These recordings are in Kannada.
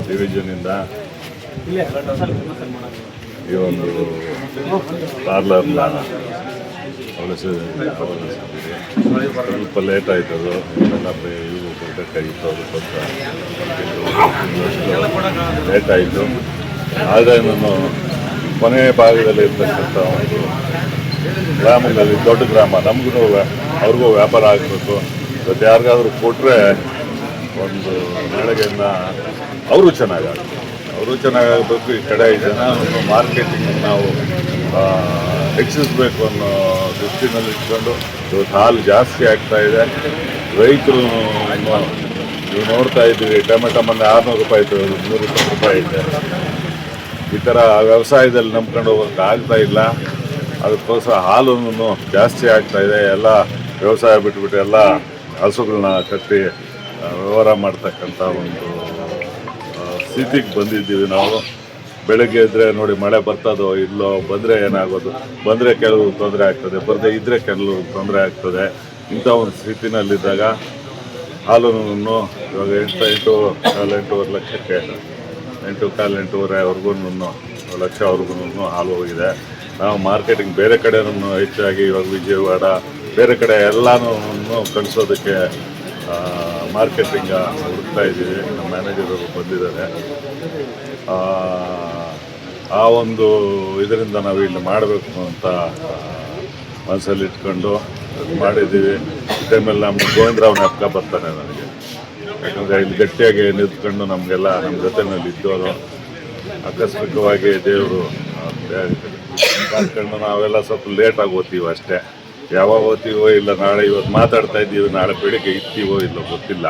ಡಿವಿಷನಿಂದ ಈ ಒಂದು ಪಾರ್ಲರ್ನ ಸ್ವಲ್ಪ ಲೇಟ್ ಆಯ್ತದು, ಇವು ಕೊಡಬೇಕಾಗಿತ್ತು, ಅದಕ್ಕೋಸ್ಕರ ಲೇಟ್ ಆಯಿತು. ಆದರೆ ನಾನು ಕೊನೆಯ ಭಾಗದಲ್ಲಿ ಇರ್ತಕ್ಕಂಥ ಒಂದು ಗ್ರಾಮದಲ್ಲಿ, ದೊಡ್ಡ ಗ್ರಾಮ, ನಮಗೂ ಅವ್ರಿಗೂ ವ್ಯಾಪಾರ ಆಗಬೇಕು. ಇವತ್ತು ಯಾರಿಗಾದ್ರೂ ಕೊಟ್ಟರೆ ಒಂದು ನಾಳೆಗೆಯಿಂದ ಅವರು ಚೆನ್ನಾಗಾಗಬೇಕು. ಈ ಕಡೆ ಜನ ಮಾರ್ಕೆಟಿಂಗ್ ನಾವು ಹೆಚ್ಚಿಸಬೇಕು ಅನ್ನೋ ದೃಷ್ಟಿನಲ್ಲಿ ಇಟ್ಕೊಂಡು ಇವತ್ತು ಹಾಲು ಜಾಸ್ತಿ ಆಗ್ತಾಯಿದೆ. ರೈತರು ನೀವು ನೋಡ್ತಾ ಇದ್ದೀವಿ, ಟೊಮೆಟೊ ಮೊನ್ನೆ 600 ರೂಪಾಯಿ ಇತ್ತು, 320 ರೂಪಾಯಿ ಇದೆ. ಈ ಥರ ವ್ಯವಸಾಯದಲ್ಲಿ ನಂಬ್ಕೊಂಡು ಹೋಗೋಕ್ಕೆ ಆಗ್ತಾ ಇಲ್ಲ. ಅದಕ್ಕೋಸ್ಕರ ಹಾಲು ಜಾಸ್ತಿ ಆಗ್ತಾಯಿದೆ. ಎಲ್ಲ ವ್ಯವಸಾಯ ಬಿಟ್ಬಿಟ್ಟು ಎಲ್ಲ ಹಸುಗಳನ್ನ ಕಟ್ಟಿ ವ್ಯವಹಾರ ಮಾಡ್ತಕ್ಕಂಥ ಒಂದು ಸ್ಥಿತಿಗೆ ಬಂದಿದ್ದೀವಿ ನಾವು. ಬೆಳಗ್ಗೆ ಇದ್ದರೆ ನೋಡಿ ಮಳೆ ಬರ್ತದೋ ಇಲ್ಲೋ, ಬಂದರೆ ಏನಾಗೋದು, ಬಂದರೆ ಕೆಲವು ತೊಂದರೆ ಆಗ್ತದೆ, ಬರದೇ ಇದ್ದರೆ ಕೆಲವು ತೊಂದರೆ ಆಗ್ತದೆ. ಇಂಥ ಒಂದು ಸ್ಥಿತಿನಲ್ಲಿದ್ದಾಗ ಹಾಲು ಇವಾಗ 8-8.5 ಲಕ್ಷಕ್ಕೆ 8.5-8.5 ಲಕ್ಷವರೆಗೂ ಹಾಲು ಹೋಗಿದೆ. ನಾವು ಮಾರ್ಕೆಟಿಂಗ್ ಬೇರೆ ಕಡೆನೂ ಹೆಚ್ಚಾಗಿ ಇವಾಗ ವಿಜಯವಾಡ ಬೇರೆ ಕಡೆ ಎಲ್ಲನೂ ಕಳಿಸೋದಕ್ಕೆ ಮಾರ್ಕೆಟಿಂಗ್ ಹುಡುಕ್ತಾ ಇದ್ದೀವಿ. ನಮ್ಮ ಮ್ಯಾನೇಜರ್ ಬಂದಿದ್ದಾರೆ. ಆ ಒಂದು ಇದರಿಂದ ನಾವು ಇಲ್ಲಿ ಮಾಡಬೇಕು ಅಂತ ಮನಸ್ಸಲ್ಲಿ ಇಟ್ಕೊಂಡು ಮಾಡಿದ್ದೀವಿ. ಟೈಮಲ್ಲಿ ನಮ್ಮ ಗೋವಿಂದರಾವ್ ಜ್ಞಾಪಕ ಬರ್ತಾನೆ ನನಗೆ, ಯಾಕಂದರೆ ಇಲ್ಲಿ ಗಟ್ಟಿಯಾಗಿ ನಿಂತ್ಕೊಂಡು ನಮಗೆಲ್ಲ ನಮ್ಮ ಜೊತೆಯಲ್ಲಿ ಇದ್ದವರು. ಆಕಸ್ಮಿಕವಾಗಿ ದೇವರು ಕರ್ಕೊಂಡು ನಾವೆಲ್ಲ ಸ್ವಲ್ಪ ಲೇಟಾಗಿ ಓದ್ತೀವಿ ಅಷ್ಟೇ. ಯಾವಾಗ ಓದ್ತೀವೋ ಇಲ್ಲ, ನಾಳೆ ಇವತ್ತು ಮಾತಾಡ್ತಾ ಇದ್ದೀವಿ, ನಾಳೆ ಬೆಳಿಗ್ಗೆ ಇರ್ತೀವೋ ಇಲ್ಲೋ ಗೊತ್ತಿಲ್ಲ.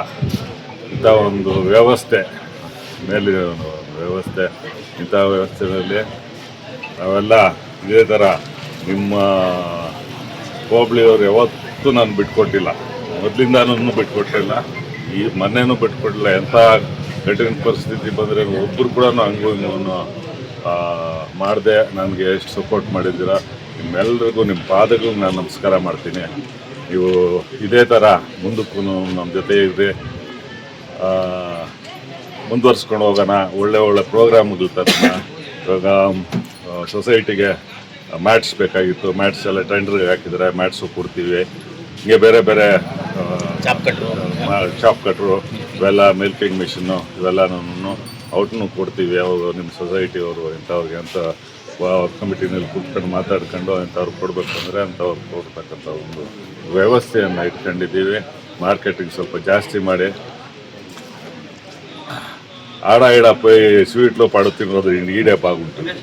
ಇಂಥ ಒಂದು ವ್ಯವಸ್ಥೆ ಮೇಲಿನ ವ್ಯವಸ್ಥೆ, ಇಂಥ ವ್ಯವಸ್ಥೆಯಲ್ಲಿ ನಾವೆಲ್ಲ ಇದೇ ಥರ ನಿಮ್ಮ ಹೋಬಳಿಯವರು ಯಾವತ್ತೂ ನಾನು ಬಿಟ್ಕೊಟ್ಟಿಲ್ಲ, ಮೊದಲಿಂದನೂ ಬಿಟ್ಕೊಟ್ಟಿಲ್ಲ, ಈ ಮೊನ್ನೆನೂ ಬಿಟ್ಕೊಟ್ಟಿಲ್ಲ. ಎಂಥ ಕಠಿಣ ಪರಿಸ್ಥಿತಿ ಬಂದರೆ ಒಬ್ಬರು ಕೂಡ ಹಂಗೂ ಮಾಡಿದೆ. ನನಗೆ ಎಷ್ಟು ಸಪೋರ್ಟ್ ಮಾಡಿದ್ದೀರ, ನಿಮ್ಮೆಲ್ಲರಿಗೂ ನಿಮ್ಮ ಪಾದಗಳಿಗೆ ನಾನು ನಮಸ್ಕಾರ ಮಾಡ್ತೀನಿ. ನೀವು ಇದೇ ಥರ ಮುಂದಕ್ಕೂ ನಮ್ಮ ಜೊತೆ ಇದ್ದರೆ ಮುಂದುವರ್ಸ್ಕೊಂಡು ಹೋಗೋಣ. ಒಳ್ಳೆ ಪ್ರೋಗ್ರಾಮ್ಗಳು ತರೋಣ. ಇವಾಗ ಸೊಸೈಟಿಗೆ ಮ್ಯಾಟ್ಸ್ ಬೇಕಾಗಿತ್ತು, ಮ್ಯಾಟ್ಸ್ ಎಲ್ಲ ಟೆಂಡರ್ಗೆ ಹಾಕಿದರೆ ಮ್ಯಾಟ್ಸು ಕೊಡ್ತೀವಿ. ಹಿಂಗೆ ಬೇರೆ ಚಾಪ್ ಕಟ್ರು ಇವೆಲ್ಲ ಮಿಲ್ಕಿಂಗ್ ಮಿಷನ್ನು ಇವೆಲ್ಲನೂ ಔಟ್ನು ಕೊಡ್ತೀವಿ. ಅವಾಗ ನಿಮ್ಮ ಸೊಸೈಟಿಯವರು ಇಂಥವ್ರಿಗೆ ಅಂತ ಕಮಿಟಿನಲ್ಲಿ ಕೂತ್ಕೊಂಡು ಮಾತಾಡ್ಕೊಂಡು ಇಂಥವ್ರು ಕೊಡಬೇಕು ಅಂದರೆ ಅಂಥವ್ರು ಕೊಡ್ತಕ್ಕಂಥ ಒಂದು ವ್ಯವಸ್ಥೆಯನ್ನು ಇಟ್ಕೊಂಡಿದ್ದೀವಿ. ಮಾರ್ಕೆಟಿಂಗ್ ಸ್ವಲ್ಪ ಜಾಸ್ತಿ ಮಾಡಿ ఆడ పోయి స్వీట్లో పడుతున్నది ఈడే బాగుంటుంది,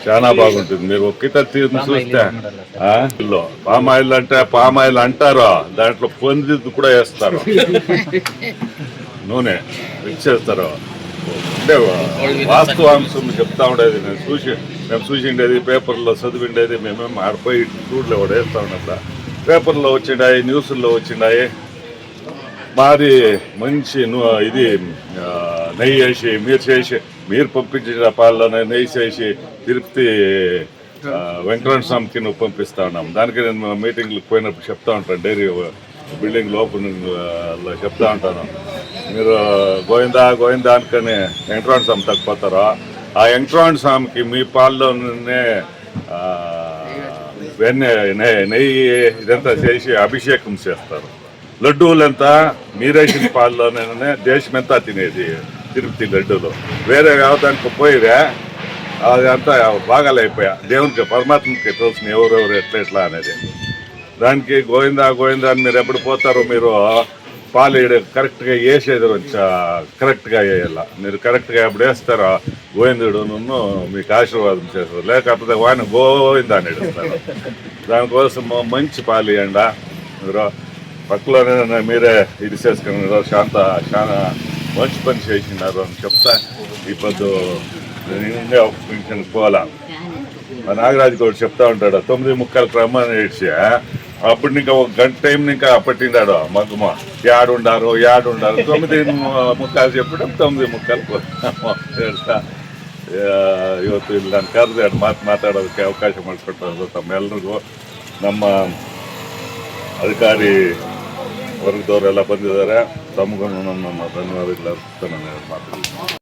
చాలా బాగుంటుంది. మీరు ఒక్కటే చూస్తే పామ్ ఆయిల్ అంటే పామ్ ఆయిల్ అంటారు, దాంట్లో పొందిది కూడా వేస్తారు, నూనె మిక్స్ చేస్తారు. అంటే వాస్తవాంశం చెప్తా ఉండేది మేము చూసిండేది, పేపర్లో చదివిండేది. మేమేమో ఆడిపోయి చూడలే వాడు వేస్తా ఉన్నప్పుడు పేపర్లో వచ్చిండాయి, న్యూస్లో వచ్చిండాయి. మాది మంచి ఇది నెయ్యి వేసి మీరు పంపించిన పాలలోనే నెయ్యి చేసి తిరుపతి వెంకటరమణ స్వామికి నువ్వు పంపిస్తా ఉన్నాం. దానికి నేను మీటింగ్లకు పోయినప్పుడు చెప్తా ఉంటాను, డైరీ బిల్డింగ్ ఓపెనింగ్లో చెప్తా ఉంటాను. మీరు గోవిందా అనుకొని వెంకటరమణ స్వామి తగ్గిపోతారో, ఆ వెంకటరమణ స్వామికి మీ పాలలోనే నెయ్యి ఇదంతా చేసి అభిషేకం చేస్తారు. లడ్డూలంతా మీరేసిన పాలలోనే దేశమంతా తినేది తిరుపతి లడ్డూలు. వేరే వ్యవధానికి పోయిరే అదంతా బాగాలైపోయా. దేవునికి పరమాత్మకి తెలుసు ఎవరెవరు ఎట్లా అనేది. దానికి గోవిందా అని మీరు ఎప్పుడు పోతారో, మీరు పాలు కరెక్ట్గా వేసేది కరెక్ట్గా వేయాల. మీరు కరెక్ట్గా ఎప్పుడు వేస్తారో గోవిందుడు మీకు ఆశీర్వాదం చేస్తారు, లేకపోతే వాడిని గోవిందా అని ఎడుస్తారు. దానికోసం మంచి పాలు ఇవ్వండి. మీరు పక్కలోనే మీరే ఇది చేసుకున్నారు, చాలా మంచి పని చేసినారు అని చెప్తా. ఇప్పుడు నేనే ఒక ఫంక్షన్కి పోవాలా, మా నాగరాజు కూడా చెప్తా ఉంటాడు, 9:30 రమ్మని ఏడ్చి అప్పుడు ఇంకా ఒక గంట టైం ఇంకా పట్టిండాడు మగ్గుమ. ఏడుండారు 9:30 చెప్పడం 9:30 ಇವತ್ತು ಇಲ್ಲಿ ನಾನು ಕರೆದು ಎರಡು ಮಾತಾಡೋದಕ್ಕೆ ಅವಕಾಶ ಮಾಡಿಕೊಟ್ಟು ತಮ್ಮೆಲ್ಲರಿಗೂ ನಮ್ಮ ಅಧಿಕಾರಿ ವರ್ಗದವರೆಲ್ಲ ಬಂದಿದ್ದಾರೆ. ತಮಗೂ ನನ್ನ ಧನ್ಯವಾದಗಳು ಅರ್ಪಿಸ್ತಾ ನಾನು ಮಾತು